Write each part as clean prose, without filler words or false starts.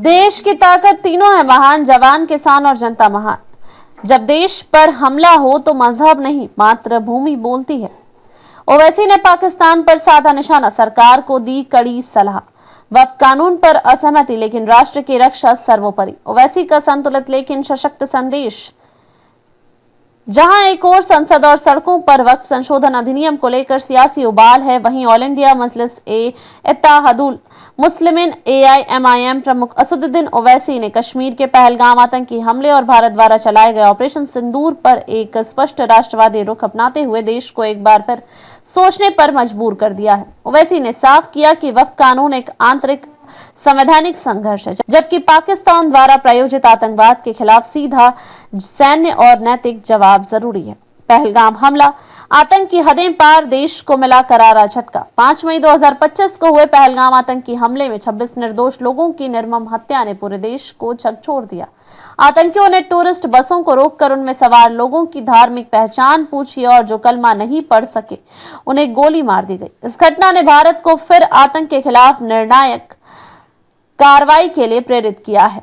देश की ताकत तीनों है महान, जवान, किसान और जनता महान। जब देश पर हमला हो तो मजहब नहीं, मातृभूमि बोलती है। ओवैसी ने पाकिस्तान पर साधा निशाना, सरकार को दी कड़ी सलाह। वक्फ कानून पर असहमति, लेकिन राष्ट्र की रक्षा सर्वोपरि। ओवैसी का संतुलित लेकिन सशक्त संदेश। जहां एक और संसद और सड़कों पर वक्फ संशोधन अधिनियम को लेकर सियासी उबाल है, वहीं ऑल इंडिया मजलिस ए इत्तेहादुल मुस्लिमीन AIMIM प्रमुख असदुद्दीन ओवैसी ने कश्मीर के पहलगाम आतंकी हमले और भारत द्वारा चलाए गए ऑपरेशन सिंदूर पर एक स्पष्ट राष्ट्रवादी रुख अपनाते हुए देश को एक बार फिर सोचने पर मजबूर कर दिया है। ओवैसी ने साफ किया कि वक्फ कानून एक आंतरिक संवैधानिक संघर्ष है, जबकि पाकिस्तान द्वारा प्रायोजित आतंकवाद के खिलाफ सीधा सैन्य और नैतिक जवाब जरूरी है। पहलगाम हमला, आतंकी हदें पार, देश को मिला करारा झटका। 5 मई 2025 को हुए पहलगाम आतंकी हमले में 26 निर्दोष लोगों की निर्मम हत्या ने पूरे देश को झकझोर दिया। आतंकियों ने टूरिस्ट बसों को रोककर उनमें सवार लोगों की धार्मिक पहचान पूछी और जो कलमा नहीं पढ़ सके उन्हें गोली मार दी गई। इस घटना ने भारत को फिर आतंक के खिलाफ निर्णायक कार्रवाई के लिए प्रेरित किया है।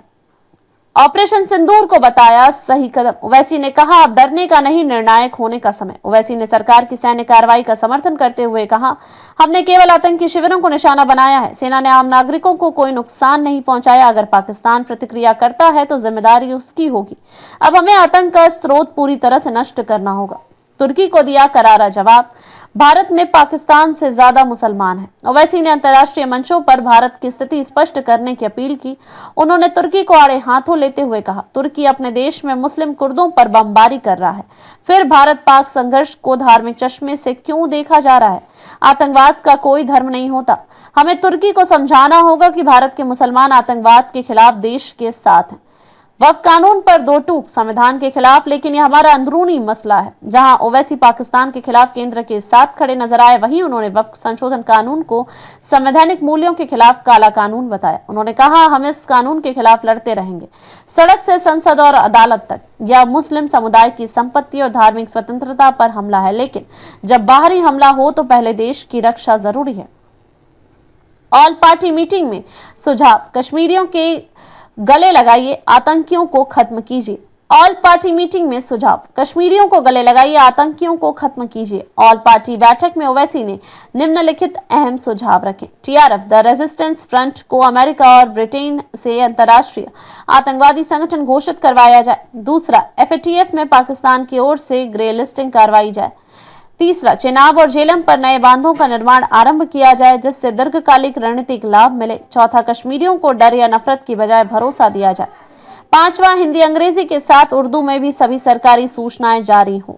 ऑपरेशन सिंदूर को बताया सही कदम। ओवैसी ने कहा, अब डरने का नहीं, निर्णायक होने का समय। ओवैसी ने सरकार की सैन्य कार्रवाई का समर्थन करते हुए कहा, हमने केवल आतंकी शिविरों को निशाना बनाया है, सेना ने आम नागरिकों को कोई नुकसान नहीं पहुंचाया। अगर पाकिस्तान प्रतिक्रिया करता है तो जिम्मेदारी उसकी होगी। अब हमें आतंक का स्रोत पूरी तरह से नष्ट करना होगा। तुर्की को दिया करारा जवाब, भारत में पाकिस्तान से ज्यादा मुसलमान हैं। ओवैसी ने अंतर्राष्ट्रीय मंचों पर भारत की स्थिति स्पष्ट करने की अपील की। उन्होंने तुर्की को आड़े हाथों लेते हुए कहा, तुर्की अपने देश में मुस्लिम कुर्दों पर बमबारी कर रहा है, फिर भारत पाक संघर्ष को धार्मिक चश्मे से क्यों देखा जा रहा है? आतंकवाद का कोई धर्म नहीं होता। हमें तुर्की को समझाना होगा कि भारत के मुसलमान आतंकवाद के खिलाफ देश के साथ हैं। वक्फ कानून पर दो टूक, संविधान के खिलाफ, लेकिन यह हमारा अंदरूनी मसला है। जहां ओवैसी पाकिस्तान के खिलाफ केंद्र के साथ खड़े नजर आए, वहीं उन्होंने वक्फ संशोधन कानून को संवैधानिक मूल्यों के खिलाफ काला कानून बताया। उन्होंने कहा, हम इस कानून के खिलाफ लड़ते रहेंगे, सड़क से संसद और अदालत तक। यह मुस्लिम समुदाय की संपत्ति और धार्मिक स्वतंत्रता पर हमला है, लेकिन जब बाहरी हमला हो तो पहले देश की रक्षा जरूरी है। ऑल पार्टी मीटिंग में सुझाव, कश्मीरियों के गले लगाइए, आतंकियों को खत्म कीजिए। ऑल पार्टी मीटिंग में सुझाव, कश्मीरियों को गले लगाइए, आतंकियों को खत्म कीजिए। ऑल पार्टी बैठक में ओवैसी ने निम्नलिखित अहम सुझाव रखे। TRF द रेजिस्टेंस फ्रंट को अमेरिका और ब्रिटेन से अंतर्राष्ट्रीय आतंकवादी संगठन घोषित करवाया जाए। दूसरा, FATF में पाकिस्तान की ओर से ग्रे लिस्टिंग करवाई जाए। तीसरा, चेनाब और झेलम पर नए बांधों का निर्माण आरंभ किया जाए, जिससे दीर्घकालिक रणनीतिक लाभ मिले। चौथा, कश्मीरियों को डर या नफरत की बजाय भरोसा दिया जाए। पांचवा, हिंदी अंग्रेजी के साथ उर्दू में भी सभी सरकारी सूचनाएं जारी हों।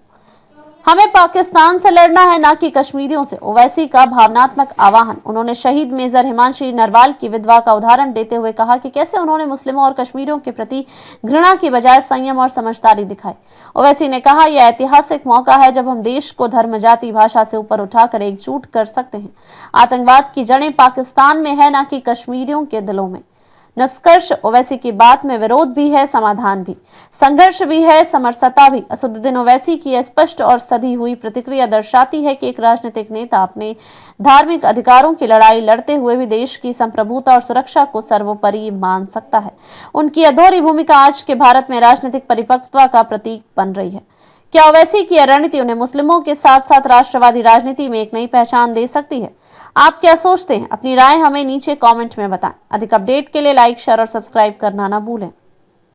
हमें पाकिस्तान से लड़ना है, ना कि कश्मीरियों से। ओवैसी का भावनात्मक आह्वान। उन्होंने शहीद मेजर हिमांशी नरवाल की विधवा का उदाहरण देते हुए कहा कि कैसे उन्होंने मुस्लिमों और कश्मीरियों के प्रति घृणा की बजाय संयम और समझदारी दिखाई। ओवैसी ने कहा, यह ऐतिहासिक मौका है जब हम देश को धर्म, जाति, भाषा से ऊपर उठाकर एकजुट कर सकते हैं। आतंकवाद की जड़ें पाकिस्तान में है, ना कि कश्मीरियों के दिलों में। निष्कर्ष, ओवैसी की बात में विरोध भी है, समाधान भी, संघर्ष भी है, समरसता भी। असदुद्दीन ओवैसी की स्पष्ट और सधी हुई प्रतिक्रिया दर्शाती है कि एक राजनीतिक नेता अपने धार्मिक अधिकारों की लड़ाई लड़ते हुए भी देश की संप्रभुता और सुरक्षा को सर्वोपरि मान सकता है। उनकी अधूरी भूमिका आज के भारत में राजनीतिक परिपक्वता का प्रतीक बन रही है। क्या ओवैसी की रणनीति उन्हें मुस्लिमों के साथ साथ राष्ट्रवादी राजनीति में एक नई पहचान दे सकती है? आप क्या सोचते हैं? अपनी राय हमें नीचे कमेंट में बताएं। अधिक अपडेट के लिए लाइक, शेयर और सब्सक्राइब करना ना भूलें।